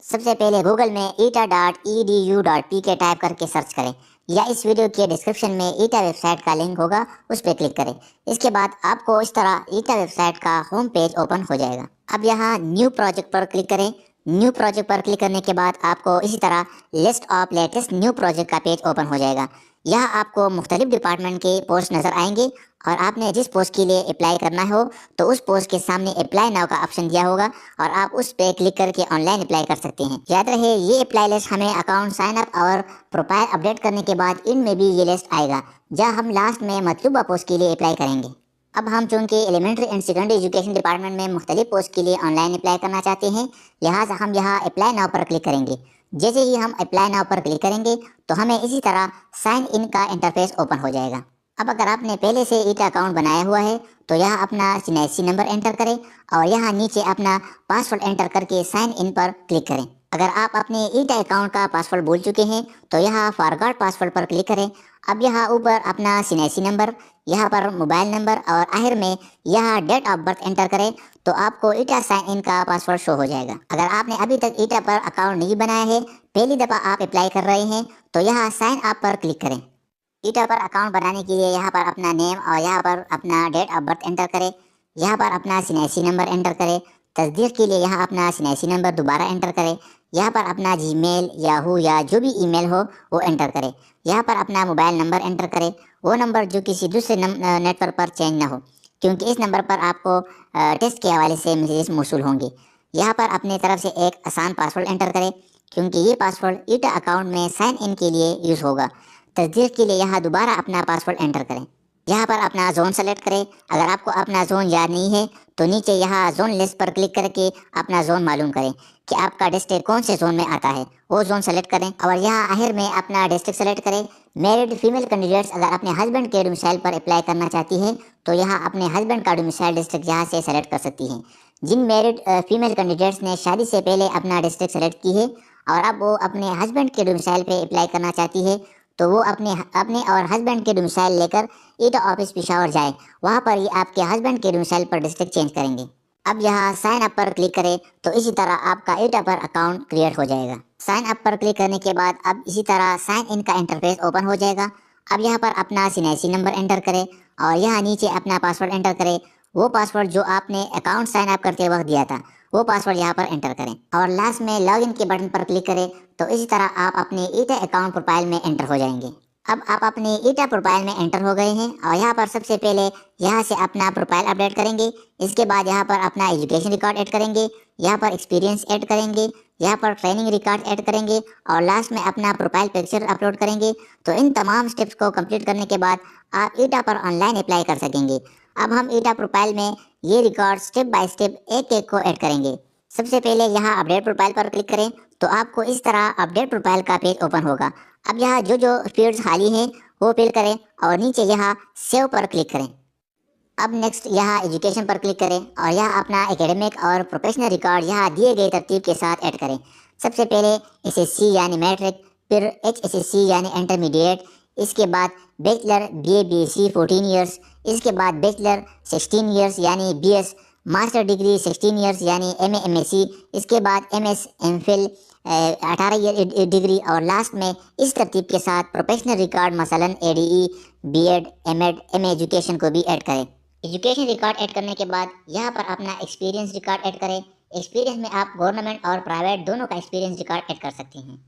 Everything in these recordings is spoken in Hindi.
सबसे पहले गूगल में eta.edu.pk टाइप करके सर्च करें या इस वीडियो के डिस्क्रिप्शन में ईटा वेबसाइट का लिंक होगा, उस पर क्लिक करें। इसके बाद आपको इस तरह ईटा वेबसाइट का होम पेज ओपन हो जाएगा। अब यहाँ न्यू प्रोजेक्ट पर क्लिक करें। न्यू प्रोजेक्ट पर क्लिक करने के बाद आपको इसी तरह list of latest new project का पेज ओपन हो जाएगा। यहाँ आपको मुख्तलिफ डिपार्टमेंट के पोस्ट नज़र आएंगे और आपने जिस पोस्ट के लिए अप्लाई करना हो तो उस पोस्ट के सामने अप्लाई नाउ का ऑप्शन दिया होगा और आप उस पे क्लिक करके ऑनलाइन अप्लाई कर सकते हैं। याद रहे ये अप्लाई लिस्ट हमें अकाउंट साइन अप और प्रोफाइल अपडेट करने के बाद इनमें भी ये लिस्ट आएगा जहाँ हम लास्ट में मतलूबा पोस्ट के लिए अप्लाई करेंगे। अब हम चूंकि elementary and secondary education department में मुख्तलिफ पोस्ट के लिए ऑनलाइन अप्लाई करना चाहते हैं, लिहाजा हम यहाँ अप्लाई नाउ पर क्लिक करेंगे। जैसे ही हम अप्लाई नाउ पर क्लिक करेंगे तो हमें इसी तरह साइन इन का इंटरफेस ओपन हो जाएगा। अब अगर आपने पहले से ईटा अकाउंट बनाया हुआ है तो यहाँ अपना सीएससी नंबर एंटर करें और यहाँ नीचे अपना पासवर्ड एंटर करके साइन इन पर क्लिक करें। अगर आप अपने ईटा अकाउंट का पासवर्ड भूल चुके हैं तो यहाँ फॉरगॉट पासवर्ड पर क्लिक करें। अब यहाँ ऊपर अपना सीएससी नंबर, यहाँ पर मोबाइल नंबर और आखिर में यहाँ डेट ऑफ बर्थ एंटर करें तो आपको ईटा साइन इन का पासवर्ड शो हो जाएगा। अगर आपने अभी तक ईटा पर अकाउंट नहीं बनाया है, पहली दफ़ा आप अप्लाई कर रहे हैं, तो यहाँ साइन अप पर क्लिक करें। ईटा पर अकाउंट बनाने के लिए यहाँ पर अपना नेम और यहाँ पर अपना डेट ऑफ बर्थ एंटर करें। यहाँ पर अपना सीएससी नंबर एंटर करें। तस्दीक के लिए यहाँ अपना सीएससी नंबर दोबारा एंटर करें। यहाँ पर अपना जीमेल, याहू या जो भी ईमेल हो वो एंटर करें। यहाँ पर अपना मोबाइल नंबर एंटर करें, वो नंबर जो किसी दूसरे नेटवर्क पर चेंज ना हो, क्योंकि इस नंबर पर आपको टेस्ट के हवाले से मैसेज मौसूल होंगे। यहाँ पर अपनी तरफ से एक आसान पासवर्ड एंटर करें, क्योंकि ये पासवर्ड ईटा अकाउंट में साइन इन के लिए यूज़ होगा। तस्दीक के लिए यहाँ दोबारा अपना पासवर्ड एंटर करें। यहाँ पर अपना जोन सेलेक्ट करें। अगर आपको अपना जोन याद नहीं है तो नीचे यहाँ जोन लिस्ट पर क्लिक करके अपना जोन मालूम करें कि आपका डिस्ट्रिक्ट कौन से जोन में आता है, वो जोन सेलेक्ट करें और यहाँ आखिर में अपना डिस्ट्रिक्ट सेलेक्ट करें। मैरिड फीमेल कैंडिडेट्स अगर अपने हस्बैंड के डोमिसाइल पर अप्लाई करना चाहती हैं तो यहाँ अपने हस्बैंड का डोमिसाइल डिस्ट्रिक्ट यहाँ से सेलेक्ट कर सकती हैं। जिन मैरिड फीमेल कैंडिडेट्स ने शादी से पहले अपना डिस्ट्रिक्ट सेलेक्ट की है और अब वो अपने हस्बैंड के डोमिसाइल पे अप्लाई करना चाहती है तो वो अपने और हस्बैंड के डोमिसाइल लेकर ईटा ऑफिस पेशावर जाए। वहाँ पर ये आपके हस्बैंड के डोमिसाइल पर डिस्ट्रिक्ट चेंज करेंगे। अब यहाँ साइन अप पर क्लिक करें तो इसी तरह आपका ईटा पर अकाउंट क्रिएट हो जाएगा। साइन अप पर क्लिक करने के बाद अब इसी तरह साइन इन का इंटरफेस ओपन हो जाएगा। अब यहाँ पर अपना सीएससी नंबर एंटर करें और यहाँ नीचे अपना पासवर्ड एंटर करें। वो पासवर्ड जो आपने अकाउंट साइन अप करते वक्त दिया था वो पासवर्ड यहाँ पर एंटर करें और लास्ट में लॉगिन के बटन पर क्लिक करें तो इसी तरह आप अपने ईटा अकाउंट प्रोफाइल में एंटर हो जाएंगे। अब आप अपने ईटा प्रोफाइल में एंटर हो गए हैं और यहाँ पर सबसे पहले यहाँ से अपना प्रोफाइल अपडेट करेंगे। इसके बाद यहाँ पर अपना एजुकेशन रिकॉर्ड ऐड करेंगे, यहाँ पर एक्सपीरियंस ऐड करेंगे, यहाँ पर ट्रेनिंग रिकॉर्ड ऐड करेंगे और लास्ट में अपना प्रोफाइल पिक्चर अपलोड करेंगे। तो इन तमाम स्टेप्स को कंप्लीट करने के बाद आप ईटा पर ऑनलाइन अप्लाई कर सकेंगे। अब हम ईटा प्रोफाइल में ये रिकॉर्ड स्टेप बाय स्टेप एक एक को ऐड करेंगे। सबसे पहले यहाँ अपडेट प्रोफाइल पर क्लिक करें तो आपको इस तरह अपडेट प्रोफाइल का पेज ओपन होगा। अब यहाँ जो जो फील्ड्स खाली हैं वो फिल करें और नीचे यहाँ सेव पर क्लिक करें। अब नेक्स्ट यहाँ एजुकेशन पर क्लिक करें और यहाँ अपना एकेडमिक और प्रोफेशनल रिकॉर्ड यहाँ दिए गए तरतीब के साथ ऐड करें। सबसे पहले एसएससी यानी मैट्रिक, फिर एचएसएससी यानी इंटरमीडिएट, इसके बाद बैचलर बीए बीएससी 14 ईयर्स, इसके बाद बैचलर 16 ईयर्स यानी बीएस, मास्टर डिग्री 16 ईयर्स यानी एमए एमएससी, इसके बाद एमएस एमफिल 18 ईयर डिग्री और लास्ट में इस तरतीब के साथ प्रोफेशनल रिकॉर्ड मसलन ADE, BEd, MEd, MA education को भी ऐड करें। एजुकेशन रिकॉर्ड ऐड करने के बाद यहाँ पर अपना एक्सपीरियंस रिकॉर्ड ऐड करें। एक्सपीरियंस में आप गवर्नमेंट और प्राइवेट दोनों का एक्सपीरियंस रिकॉर्ड ऐड कर सकते हैं।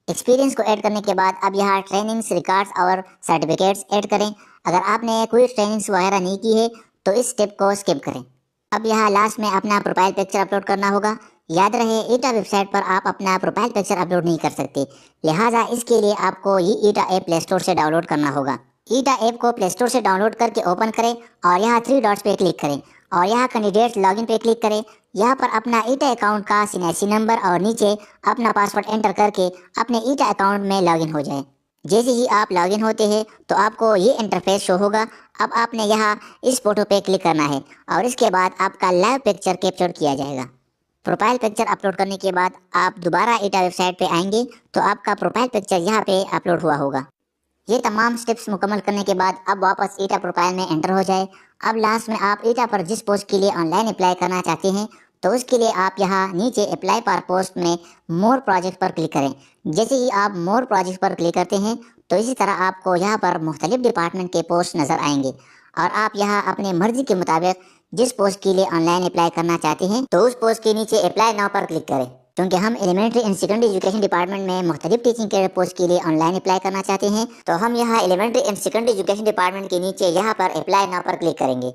एक्सपीरियंस को ऐड करने के बाद अब यहाँ ट्रेनिंग्स रिकॉर्ड्स और सर्टिफिकेट्स ऐड करें। अगर आपने कोई ट्रेनिंग्स वगैरह नहीं की है तो इस स्टेप को स्किप करें। अब यहाँ लास्ट में अपना प्रोफाइल पिक्चर अपलोड करना होगा। याद रहे ईटा वेबसाइट पर आप अपना प्रोफाइल पिक्चर अपलोड नहीं कर सकते, लिहाजा इसके लिए आपको ये ईटा ऐप प्ले स्टोर से डाउनलोड करना होगा। ईटा ऐप को प्ले स्टोर से डाउनलोड करके ओपन करें और यहाँ 3 डॉट्स पे क्लिक करें और यहाँ कैंडिडेट लॉगिन पे क्लिक करें। यहाँ पर अपना ईटा अकाउंट का सीएससी नंबर और नीचे अपना पासवर्ड एंटर करके अपने ईटा अकाउंट में लॉगिन हो जाए। जैसे ही आप लॉगिन होते हैं तो आपको ये इंटरफेस शो होगा। अब आपने यहाँ इस फोटो पे क्लिक करना है और इसके बाद आपका लाइव पिक्चर कैप्चर किया जाएगा। प्रोफाइल पिक्चर अपलोड करने के बाद आप दोबारा ईटा वेबसाइट पे आएंगे तो आपका प्रोफाइल पिक्चर यहाँ पे अपलोड हुआ होगा। ये तमाम स्टेप्स मुकम्मल करने के बाद अब वापस ईटा प्रोफाइल में एंटर हो जाए। अब लास्ट में आप ईटा पर जिस पोस्ट के लिए ऑनलाइन अप्लाई करना चाहते हैं तो उसके लिए आप यहाँ नीचे अप्लाई पर पोस्ट में मोर प्रोजेक्ट पर क्लिक करें। जैसे ही आप मोर प्रोजेक्ट पर क्लिक करते हैं तो इसी तरह आपको यहाँ पर मुख्तलिफ डिपार्टमेंट के पोस्ट नज़र आएंगे और आप यहाँ अपने मर्जी के मुताबिक जिस पोस्ट के लिए ऑनलाइन अप्लाई करना चाहते हैं तो उस पोस्ट के नीचे अप्लाई नाउ पर क्लिक करें। क्योंकि हम elementary and secondary education department में मुख्तलिफ टीचिंग के पोस्ट के लिए ऑनलाइन अप्लाई करना चाहते हैं तो हम यहाँ elementary and secondary education department के नीचे यहाँ पर अप्लाई नाउ पर क्लिक करेंगे।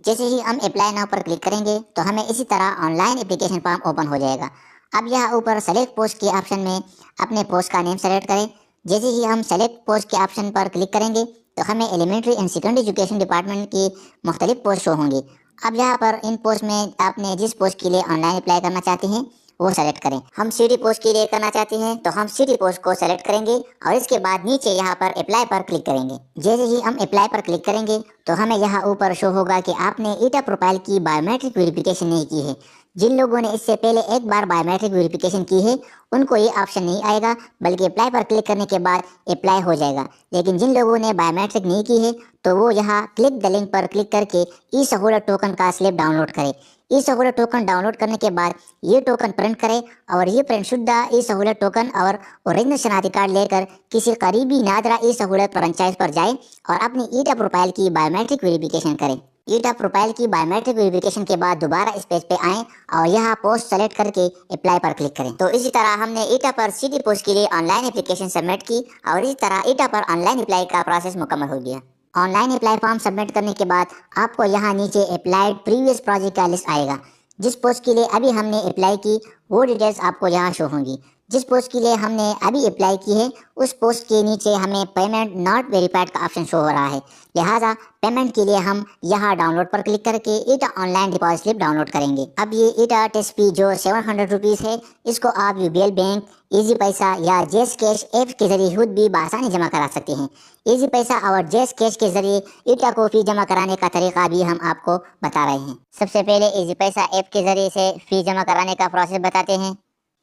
जैसे ही हम अप्लाई नाउ पर क्लिक करेंगे तो हमें इसी तरह ऑनलाइन एप्लीकेशन फॉर्म ओपन हो जाएगा। अब यहाँ ऊपर सेलेक्ट पोस्ट के ऑप्शन में अपने पोस्ट का नेम सेलेक्ट करें। जैसे ही हम सेलेक्ट पोस्ट के ऑप्शन पर क्लिक करेंगे तो हमें elementary and secondary education department की मुख्तलिफ पोस्ट शो होंगी। अब यहाँ पर इन पोस्ट में आपने जिस पोस्ट के लिए ऑनलाइन अप्लाई करना चाहते हैं वो सेलेक्ट करें। हम सिटी पोस्ट के लिए करना चाहते हैं तो हम सिटी पोस्ट को सेलेक्ट करेंगे और इसके बाद नीचे यहाँ पर अप्लाई पर क्लिक करेंगे। जैसे ही हम अप्लाई पर क्लिक करेंगे तो हमें यहाँ ऊपर शो होगा कि आपने ईटा प्रोफाइल की बायोमेट्रिक वेरिफिकेशन नहीं की है। जिन लोगों ने इससे पहले एक बार बायोमेट्रिक वेरिफिकेशन की है उनको ये ऑप्शन नहीं आएगा, बल्कि अप्लाई पर क्लिक करने के बाद अप्लाई हो जाएगा। लेकिन जिन लोगों ने बायोमेट्रिक नहीं की है तो वो यहाँ क्लिक द लिंक पर क्लिक करके ई सहूलत टोकन का स्लिप डाउनलोड करें। ई सहूलत टोकन डाउनलोड करने के बाद ये टोकन प्रिंट करें और ये प्रिंट शुदा ई सहूलत टोकन और ओरिजिनल शनाख्ती कार्ड लेकर किसी करीबी नादरा ई सहूलत फ्रेंचाइज पर जाए और अपनी ईटा प्रोफाइल की बायोमेट्रिक वेरिफिकेशन करें। ईटा प्रोफाइल की बायोमेट्रिक वेरिफिकेशन के बाद दोबारा इस पेज पे आएँ और यहाँ पोस्ट सेलेक्ट करके अप्लाई पर क्लिक करें। तो इसी तरह हमने ईटा पर सिटी पोस्ट के लिए ऑनलाइन एप्लीकेशन सबमिट की और इसी तरह ईटा पर ऑनलाइन अप्लाई का प्रोसेस मुकम्मल हो गया। ऑनलाइन अप्लाई फॉर्म सबमिट करने के बाद आपको यहाँ नीचे अप्लाइड प्रीवियस प्रोजेक्ट का लिस्ट आएगा। जिस पोस्ट के लिए अभी हमने अप्लाई की वो डिटेल्स आपको यहाँ शो होंगी। जिस पोस्ट के लिए हमने अभी अप्लाई की है उस पोस्ट के नीचे हमें पेमेंट नॉट वेरीफाइड का ऑप्शन शो हो रहा है, लिहाजा पेमेंट के लिए हम यहाँ डाउनलोड पर क्लिक करके ईटा ऑनलाइन डिपॉजिट स्लिप डाउनलोड करेंगे। अब ये ईटा टेस्ट फी जो 700 रुपीज़ है इसको आप यूबीएल बैंक, इजी पैसा या जेस कैश ऐप के जरिए खुद भी बआसानी जमा करा सकते हैं। इजी पैसा और जेस कैश के जरिए ईटा को फी जमा कराने का तरीका भी हम आपको बता रहे हैं। सबसे पहले इजी पैसा ऐप के जरिए से फी जमा कराने का प्रोसेस बताते हैं।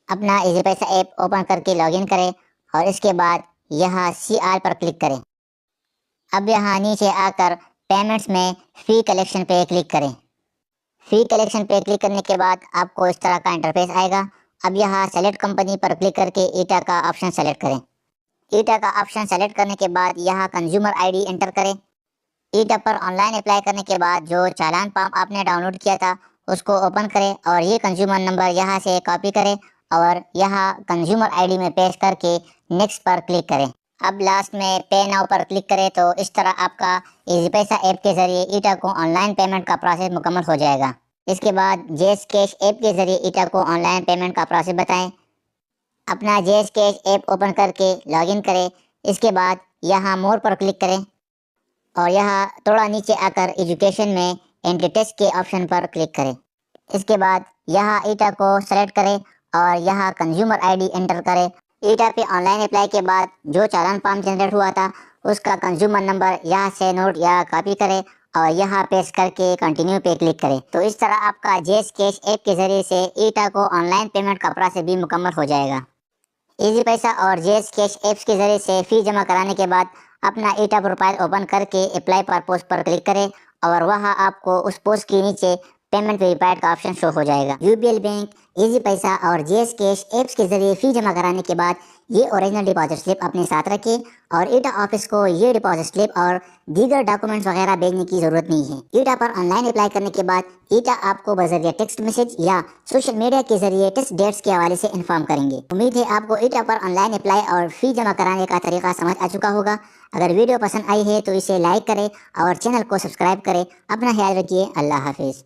अपना इजी पैसा ऐप ओपन करके लॉगिन करें और इसके बाद यहाँ CR पर क्लिक करें। अब यहाँ नीचे आकर पेमेंट्स में फ़ी कलेक्शन पे क्लिक करें। फ़ी कलेक्शन पे क्लिक करने के बाद आपको इस तरह का इंटरफेस आएगा। अब यहाँ सेलेक्ट कंपनी पर क्लिक करके ईटा का ऑप्शन सेलेक्ट करें। ईटा का ऑप्शन सेलेक्ट करने के बाद यहाँ कंज्यूमर ID एंटर करें। ईटा पर ऑनलाइन अप्लाई करने के बाद जो चालान फॉर्म आपने डाउनलोड किया था उसको ओपन करें और ये कंज्यूमर नंबर यहाँ से कॉपी करें और यहाँ कंज्यूमर ID में पेस्ट करके नेक्स्ट पर क्लिक करें। अब लास्ट में पे नाउ पर क्लिक करें तो इस तरह आपका इजी पैसा ऐप के ज़रिए ईटा को ऑनलाइन पेमेंट का प्रोसेस मुकम्मल हो जाएगा। इसके बाद जेस कैश ऐप के ज़रिए ईटा को ऑनलाइन पेमेंट का प्रोसेस बताएं। अपना जेस कैश ऐप ओपन करके लॉगिन करें। इसके बाद यहाँ मोर पर क्लिक करें और यहाँ थोड़ा नीचे आकर एजुकेशन में एंट्री टेस्ट के ऑप्शन पर क्लिक करें। इसके बाद यहाँ ईटा को सेलेक्ट करें और यहाँ कंज्यूमर ID एंटर करें। ईटा पे ऑनलाइन अप्लाई के बाद जो चालान फॉर्म जनरेट हुआ था उसका कंज्यूमर नंबर यहाँ से नोट या कॉपी करें और यहाँ पेस्ट करके कंटिन्यू पे क्लिक करें। तो इस तरह आपका जेस कैश ऐप के ज़रिए से ईटा को ऑनलाइन पेमेंट का प्रोसेस भी मुकम्मल हो जाएगा। इजी पैसा और जेस कैश ऐप्स के ज़रिए से फ़ी जमा कराने के बाद अपना ईटा प्रोफाइल ओपन करके अप्लाई पर पोस्ट पर क्लिक करें और वहाँ आपको उस पोस्ट के नीचे पेमेंट वेरीफाइड का ऑप्शन शो हो जाएगा। यूबीएल बैंक, इजी पैसा और जेस कैश ऐप्स के जरिए फी जमा कराने के बाद ये ओरिजिनल डिपॉजिट स्लिप अपने साथ रखें और ईटा ऑफिस को ये डिपॉजिट स्लिप और दीगर डॉक्यूमेंट्स वगैरह भेजने की ज़रूरत नहीं है। ईटा पर ऑनलाइन अप्लाई करने के बाद ईटा आपको बज़रिया टेक्स्ट मैसेज या सोशल मीडिया के जरिए टेस्ट डेट्स के हवाले से इन्फॉर्म करेंगे। उम्मीद है आपको ईटा पर ऑनलाइन अप्लाई और फी जमा कराने का तरीका समझ आ चुका होगा। अगर वीडियो पसंद आई है तो इसे लाइक करें और चैनल को सब्सक्राइब करें। अपना ख्याल रखिए। अल्लाह हाफिज़।